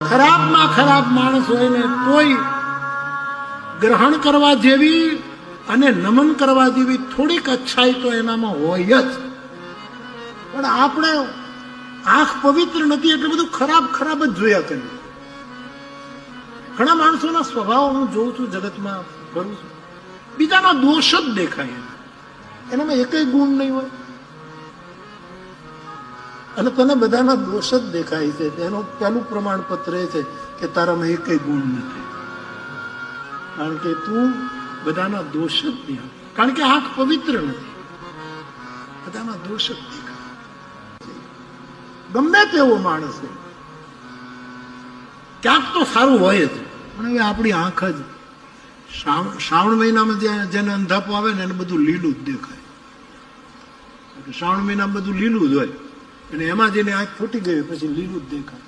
ખરાબમાં ખરાબ માણસ હોય ને કોઈ ગ્રહણ કરવા જેવી અને નમન કરવા જેવી થોડીક અચ્છાઈ તો એનામાં હોય જ, પણ આપણે આંખ પવિત્ર નથી એટલે બધું ખરાબ ખરાબ જ જોયા કરીએ. ઘણા માણસોના સ્વભાવ હું જોઉં છું, જગતમાં કરું છું, બીજાના દોષ જ દેખાય, એનામાં એકય ગુણ નહીં હોય અને તને બધાના દોષ જ દેખાય છે. તેનું પહેલું પ્રમાણપત્ર એ છે કે તારામાં એકય ગુણ નથી, કારણ કે તું બધાના દોષ જ નહીં, કારણ કે આંખ પવિત્ર નથી, બધાના દોષ જ દેખાય. ગમે તેવો માણસ હોય ક્યાંક તો સારું હોય જ, પણ હવે આપણી આંખ જ શ્રાવણ મહિનામાં જેને અંધાપો આવે ને એને બધું લીલું જ દેખાય. શ્રાવણ મહિનામાં બધું લીલું જ હોય અને એમાં જેને આંખ ફૂટી ગઈ પછી લીલું જ દેખાય.